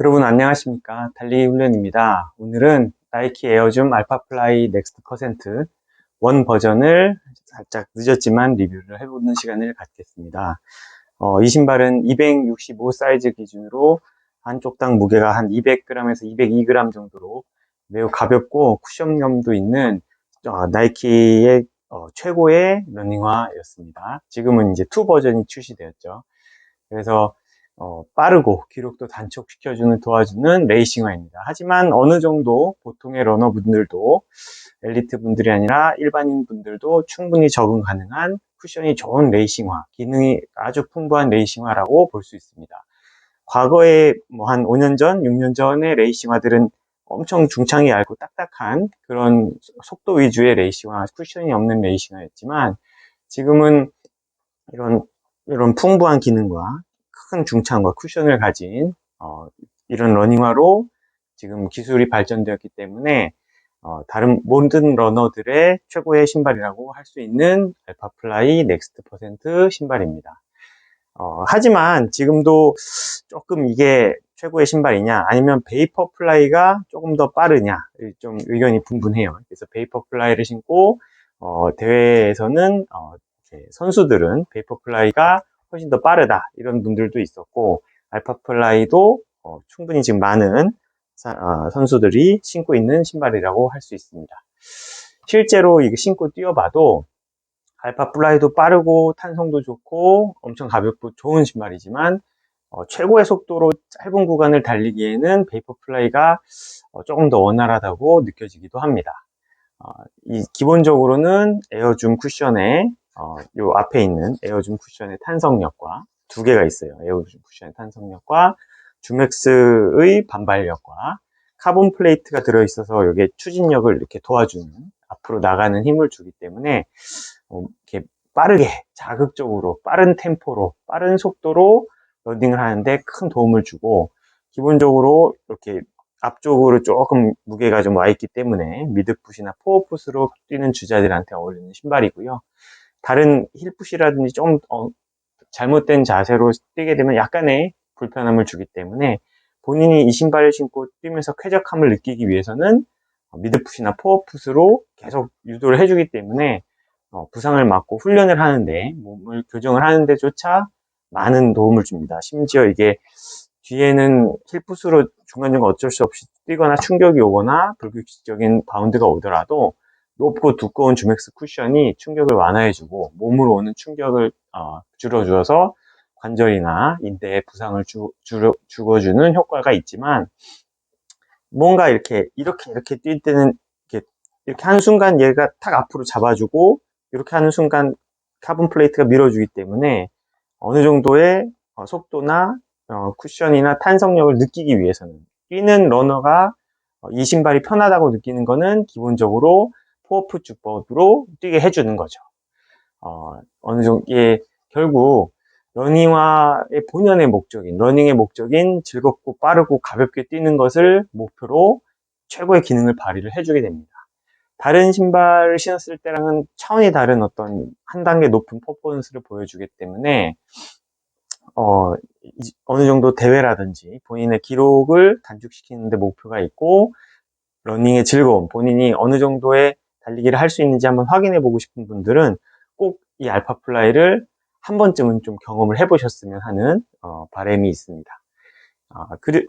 여러분 안녕하십니까. 달리기 훈련입니다. 오늘은 나이키 에어줌 알파플라이 넥스트 퍼센트 원 버전을 살짝 늦었지만 리뷰를 해보는 시간을 갖겠습니다. 이 신발은 265 사이즈 기준으로 한쪽당 무게가 한 200g에서 202g 정도로 매우 가볍고 쿠션감도 있는 나이키의 최고의 러닝화였습니다. 지금은 이제 2 버전이 출시되었죠. 그래서 빠르고 기록도 단축시켜주는 도와주는 레이싱화입니다. 하지만 어느 정도 보통의 러너분들도 엘리트 분들이 아니라 일반인 분들도 충분히 적응 가능한 쿠션이 좋은 레이싱화, 기능이 아주 풍부한 레이싱화라고 볼 수 있습니다. 과거에 뭐 한 5년 전, 6년 전의 레이싱화들은 엄청 중창이 얇고 딱딱한 그런 속도 위주의 레이싱화, 쿠션이 없는 레이싱화였지만 지금은 이런 풍부한 기능과 큰 중창과 쿠션을 가진 이런 러닝화로 지금 기술이 발전되었기 때문에 다른 모든 러너들의 최고의 신발이라고 할 수 있는 알파플라이 넥스트 퍼센트 신발입니다. 하지만 지금도 조금 이게 최고의 신발이냐 아니면 베이퍼플라이가 조금 더 빠르냐 좀 의견이 분분해요. 그래서 베이퍼플라이를 신고 대회에서는 선수들은 베이퍼플라이가 훨씬 더 빠르다 이런 분들도 있었고 알파플라이도 충분히 지금 많은 선수들이 신고 있는 신발이라고 할 수 있습니다. 실제로 이거 신고 뛰어봐도 알파플라이도 빠르고 탄성도 좋고 엄청 가볍고 좋은 신발이지만 최고의 속도로 짧은 구간을 달리기에는 베이퍼플라이가 조금 더 원활하다고 느껴지기도 합니다. 기본적으로는 에어줌 쿠션에 요 앞에 있는 에어줌 쿠션의 탄성력과 두 개가 있어요. 에어줌 쿠션의 탄성력과 주맥스의 반발력과 카본 플레이트가 들어있어서 이게 추진력을 이렇게 도와주는 앞으로 나가는 힘을 주기 때문에 이렇게 빠르게 자극적으로 빠른 템포로 빠른 속도로 러닝을 하는데 큰 도움을 주고 기본적으로 이렇게 앞쪽으로 조금 무게가 좀 와 있기 때문에 미드풋이나 포어풋으로 뛰는 주자들한테 어울리는 신발이고요. 다른 힐풋이라든지 좀 잘못된 자세로 뛰게 되면 약간의 불편함을 주기 때문에 본인이 이 신발을 신고 뛰면서 쾌적함을 느끼기 위해서는 미드풋이나 포어풋으로 계속 유도를 해주기 때문에 부상을 막고 훈련을 하는데 몸을 교정을 하는데조차 많은 도움을 줍니다. 심지어 이게 뒤에는 힐풋으로 중간중간 어쩔 수 없이 뛰거나 충격이 오거나 불규칙적인 바운드가 오더라도 높고 두꺼운 주맥스 쿠션이 충격을 완화해주고 몸으로 오는 충격을 줄여주어서 관절이나 인대에 부상을 죽어주는 효과가 있지만 뭔가 이렇게 뛸 때는 이렇게 하는 순간 얘가 탁 앞으로 잡아주고 이렇게 하는 순간 카본 플레이트가 밀어주기 때문에 어느 정도의 속도나 쿠션이나 탄성력을 느끼기 위해서는 뛰는 러너가 이 신발이 편하다고 느끼는 거는 기본적으로 포어풋 주법으로 뛰게 해주는 거죠. 어느 정도 결국 러닝화의 본연의 목적인 러닝의 목적인 즐겁고 빠르고 가볍게 뛰는 것을 목표로 최고의 기능을 발휘를 해주게 됩니다. 다른 신발을 신었을 때랑은 차원이 다른 어떤 한 단계 높은 퍼포먼스를 보여주기 때문에 어느 정도 대회라든지 본인의 기록을 단축시키는데 목표가 있고 러닝의 즐거움, 본인이 어느 정도의 달리기를 할 수 있는지 한번 확인해 보고 싶은 분들은 꼭 이 알파플라이를 한 번쯤은 좀 경험을 해 보셨으면 하는 바람이 있습니다.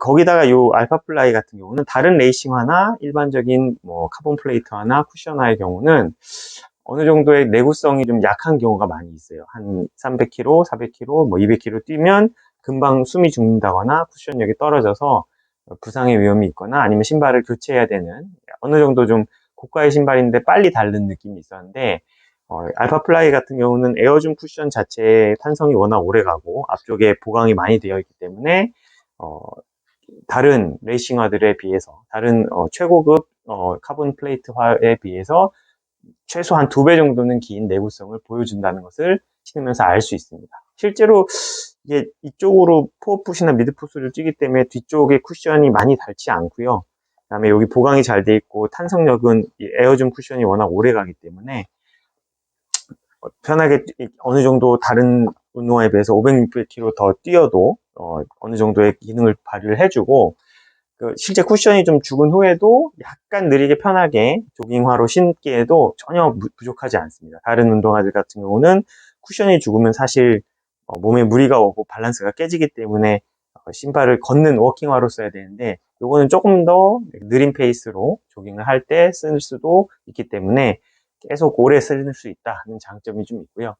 거기다가 이 알파플라이 같은 경우는 다른 레이싱화나 일반적인 뭐 카본 플레이트화나 쿠션화의 경우는 어느 정도의 내구성이 좀 약한 경우가 많이 있어요. 한 300km, 400km, 뭐 200km 뛰면 금방 숨이 죽는다거나 쿠션력이 떨어져서 부상의 위험이 있거나 아니면 신발을 교체해야 되는 어느 정도 좀 고가의 신발인데 빨리 닳는 느낌이 있었는데 알파플라이 같은 경우는 에어줌 쿠션 자체의 탄성이 워낙 오래 가고 앞쪽에 보강이 많이 되어 있기 때문에 다른 레이싱화들에 비해서 다른 최고급 카본 플레이트화에 비해서 최소한 2배 정도는 긴 내구성을 보여준다는 것을 신으면서 알 수 있습니다. 실제로 이게 이쪽으로 포어풋이나 미드풋을 뛰기 때문에 뒤쪽에 쿠션이 많이 닳지 않고요. 그 다음에 여기 보강이 잘 돼 있고 탄성력은 에어줌 쿠션이 워낙 오래 가기 때문에 편하게 어느 정도 다른 운동화에 비해서 500, 600km 더 뛰어도 어느 정도의 기능을 발휘를 해주고, 실제 쿠션이 좀 죽은 후에도 약간 느리게 편하게 조깅화로 신기에도 전혀 부족하지 않습니다. 다른 운동화들 같은 경우는 쿠션이 죽으면 사실 몸에 무리가 오고 밸런스가 깨지기 때문에 신발을 걷는 워킹화로 써야 되는데, 요거는 조금 더 느린 페이스로 조깅을 할 때 쓸 수도 있기 때문에 계속 오래 쓸 수 있다는 장점이 좀 있고요.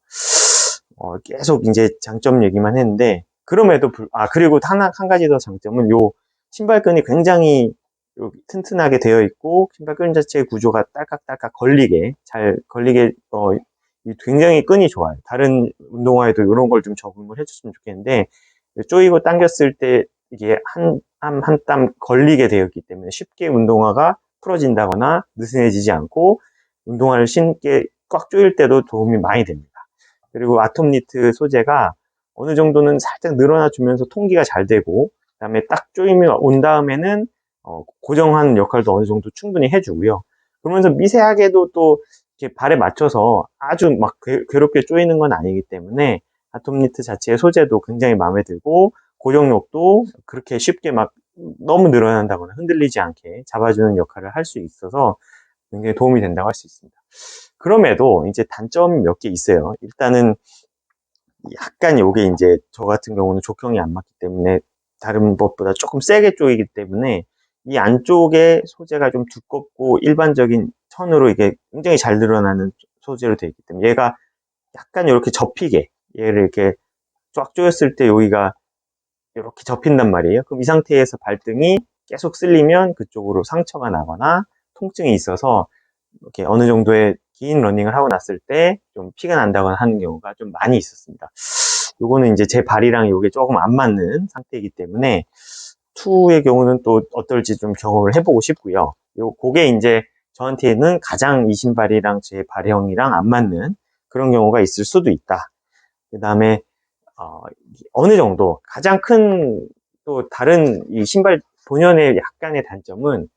계속 이제 장점 얘기만 했는데, 그럼에도 그리고 한 가지 더 장점은 요 신발끈이 굉장히 튼튼하게 되어 있고, 신발끈 자체의 구조가 딸깍딸깍 잘 걸리게, 굉장히 끈이 좋아요. 다른 운동화에도 이런 걸 좀 적용을 해줬으면 좋겠는데, 조이고 당겼을 때 이게 한 땀 걸리게 되어 있기 때문에 쉽게 운동화가 풀어진다거나 느슨해지지 않고, 운동화를 신게 꽉 조일 때도 도움이 많이 됩니다. 그리고 아톰니트 소재가 어느 정도는 살짝 늘어나 주면서 통기가 잘 되고, 그 다음에 딱 조임이 온 다음에는 고정하는 역할도 어느 정도 충분히 해주고요. 그러면서 미세하게도 또 이렇게 발에 맞춰서 아주 막 괴롭게 조이는 건 아니기 때문에 아톰니트 자체의 소재도 굉장히 마음에 들고, 고정력도 그렇게 쉽게 막 너무 늘어난다거나 흔들리지 않게 잡아주는 역할을 할 수 있어서 굉장히 도움이 된다고 할 수 있습니다. 그럼에도 이제 단점 몇 개 있어요. 일단은 약간 요게 이제 저 같은 경우는 족형이 안 맞기 때문에 다른 것보다 조금 세게 조이기 때문에 이 안쪽에 소재가 좀 두껍고 일반적인 천으로 이게 굉장히 잘 늘어나는 소재로 되어 있기 때문에 얘가 약간 이렇게 접히게, 얘를 이렇게 쫙 조였을 때 여기가 이렇게 접힌단 말이에요. 그럼 이 상태에서 발등이 계속 쓸리면 그쪽으로 상처가 나거나 통증이 있어서 이렇게 어느 정도의 긴 러닝을 하고 났을 때 좀 피가 난다거나 하는 경우가 좀 많이 있었습니다. 요거는 이제 제 발이랑 요게 조금 안 맞는 상태이기 때문에 2의 경우는 또 어떨지 좀 경험을 해보고 싶고요. 그게 이제 저한테는 가장 이 신발이랑 제 발형이랑 안 맞는 그런 경우가 있을 수도 있다. 그 다음에 어느 정도 가장 큰 또 다른 이 신발 본연의 약간의 단점은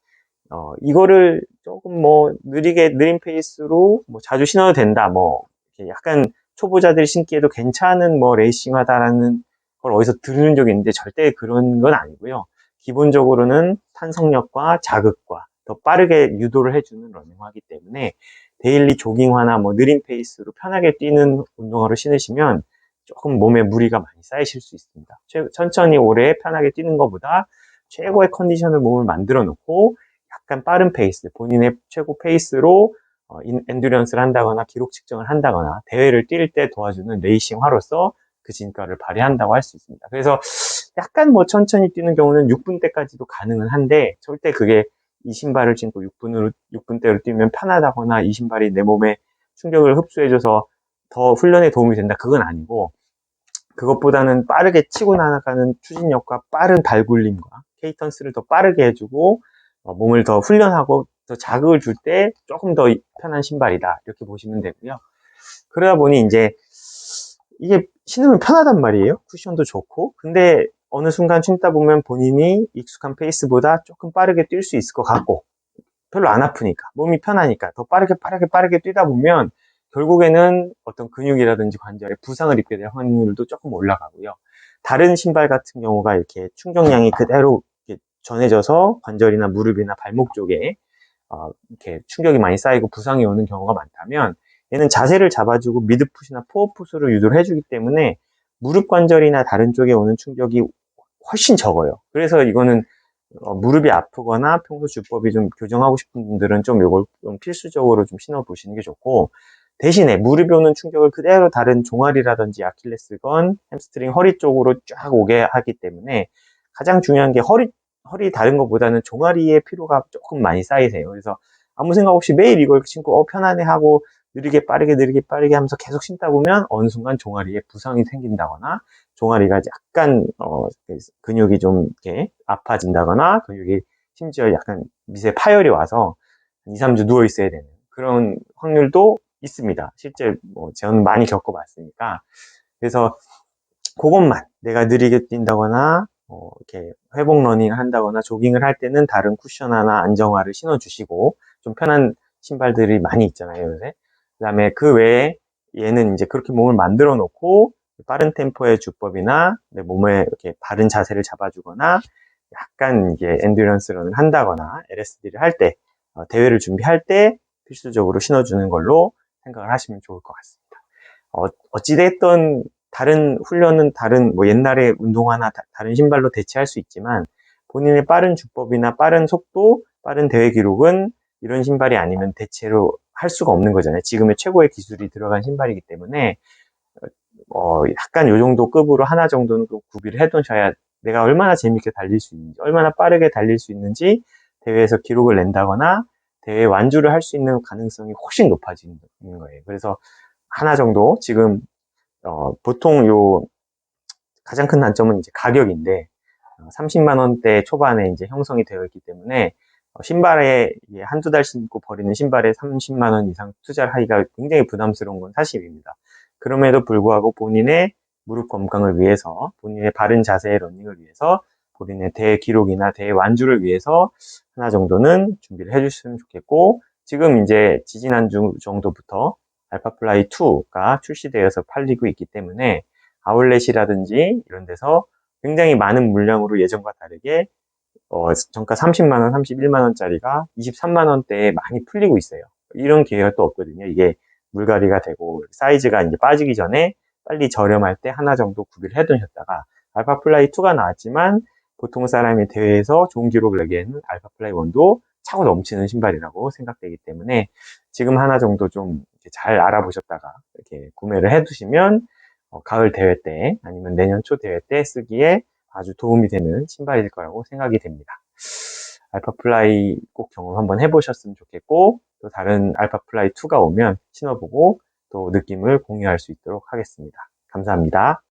이거를 조금 뭐 느린 페이스로 뭐 자주 신어도 된다, 뭐 이렇게 약간 초보자들이 신기에도 괜찮은 뭐 레이싱화다라는 걸 어디서 들은 적이 있는데 절대 그런 건 아니고요. 기본적으로는 탄성력과 자극과 더 빠르게 유도를 해주는 러닝화이기 때문에 데일리 조깅화나 뭐 느린 페이스로 편하게 뛰는 운동화로 신으시면 조금 몸에 무리가 많이 쌓이실 수 있습니다. 천천히 오래 편하게 뛰는 것보다 최고의 컨디션을 몸을 만들어 놓고 약간 빠른 페이스, 본인의 최고 페이스로 엔듀런스를 한다거나 기록 측정을 한다거나 대회를 뛸 때 도와주는 레이싱화로서 그 진가를 발휘한다고 할 수 있습니다. 그래서 약간 뭐 천천히 뛰는 경우는 6분대까지도 가능은 한데, 절대 그게 이 신발을 신고 6분대로 뛰면 편하다거나 이 신발이 내 몸에 충격을 흡수해줘서 더 훈련에 도움이 된다, 그건 아니고, 그것보다는 빠르게 치고 나가는 추진력과 빠른 발굴림과 케이턴스를 더 빠르게 해주고 몸을 더 훈련하고 더 자극을 줄 때 조금 더 편한 신발이다, 이렇게 보시면 되고요. 그러다 보니 이제 이게 신으면 편하단 말이에요. 쿠션도 좋고. 근데 어느 순간 신다 보면 본인이 익숙한 페이스보다 조금 빠르게 뛸 수 있을 것 같고, 별로 안 아프니까, 몸이 편하니까 더 빠르게 뛰다 보면 결국에는 어떤 근육이라든지 관절에 부상을 입게 될 확률도 조금 올라가고요. 다른 신발 같은 경우가 이렇게 충격량이 그대로 이렇게 전해져서 관절이나 무릎이나 발목 쪽에 이렇게 충격이 많이 쌓이고 부상이 오는 경우가 많다면, 얘는 자세를 잡아주고 미드풋이나 포어풋으로 유도를 해주기 때문에 무릎 관절이나 다른 쪽에 오는 충격이 훨씬 적어요. 그래서 이거는 무릎이 아프거나 평소 주법이 좀 교정하고 싶은 분들은 좀 이걸 좀 필수적으로 좀 신어보시는 게 좋고, 대신에 무릎에 오는 충격을 그대로 다른 종아리라든지 아킬레스건, 햄스트링, 허리 쪽으로 쫙 오게 하기 때문에 가장 중요한 게 허리 다른 것보다는 종아리의 피로가 조금 많이 쌓이세요. 그래서 아무 생각 없이 매일 이걸 신고 편하네 하고 느리게 빠르게 하면서 계속 신다 보면 어느 순간 종아리에 부상이 생긴다거나 종아리가 약간 근육이 좀 이렇게 아파진다거나 근육이 심지어 약간 미세 파열이 와서 2, 3주 누워 있어야 되는 그런 확률도 있습니다. 실제 뭐 저는 많이 겪어봤으니까. 그래서 그것만 내가 느리게 뛴다거나 이렇게 회복 러닝을 한다거나 조깅을 할 때는 다른 쿠션 하나 안정화를 신어주시고, 좀 편한 신발들이 많이 있잖아요, 요새. 그 다음에 그 외에 얘는 이제 그렇게 몸을 만들어 놓고 빠른 템포의 주법이나 내 몸에 이렇게 바른 자세를 잡아주거나 약간 이게 엔듀런스런을 한다거나 LSD를 할 때, 대회를 준비할 때 필수적으로 신어주는 걸로 생각을 하시면 좋을 것 같습니다. 어찌됐든 다른 훈련은 다른 뭐 옛날에 운동화나 다른 신발로 대체할 수 있지만 본인의 빠른 주법이나 빠른 속도, 빠른 대회 기록은 이런 신발이 아니면 대체로 할 수가 없는 거잖아요. 지금의 최고의 기술이 들어간 신발이기 때문에 약간 요 정도 급으로 하나 정도는 또 구비를 해두셔야 내가 얼마나 재밌게 달릴 수 있는지, 얼마나 빠르게 달릴 수 있는지 대회에서 기록을 낸다거나 대회 완주를 할 수 있는 가능성이 훨씬 높아지는 거예요. 그래서 하나 정도 지금 보통 요 가장 큰 단점은 이제 가격인데 30만 원대 초반에 이제 형성이 되어 있기 때문에 신발에 한두 달 신고 버리는 신발에 30만 원 이상 투자를 하기가 굉장히 부담스러운 건 사실입니다. 그럼에도 불구하고 본인의 무릎 건강을 위해서, 본인의 바른 자세의 러닝을 위해서, 본인의 대회 기록이나 대회 완주를 위해서 하나 정도는 준비를 해주시면 좋겠고, 지금 이제 지지난주 정도부터 알파플라이 2가 출시되어서 팔리고 있기 때문에 아울렛이라든지 이런 데서 굉장히 많은 물량으로 예전과 다르게 정가 30만원, 31만원짜리가 23만원대에 많이 풀리고 있어요. 이런 기회가 또 없거든요. 이게 물갈이가 되고 사이즈가 이제 빠지기 전에 빨리 저렴할 때 하나 정도 구비를 해두셨다가 알파플라이 2가 나왔지만 보통 사람이 대회에서 좋은 기록을 내기에는 알파플라이 1도 차고 넘치는 신발이라고 생각되기 때문에 지금 하나 정도 좀 잘 알아보셨다가 이렇게 구매를 해두시면 가을 대회 때 아니면 내년 초 대회 때 쓰기에 아주 도움이 되는 신발일 거라고 생각이 됩니다. 알파플라이 꼭 경험 한번 해보셨으면 좋겠고 또 다른 알파플라이 2가 오면 신어보고 또 느낌을 공유할 수 있도록 하겠습니다. 감사합니다.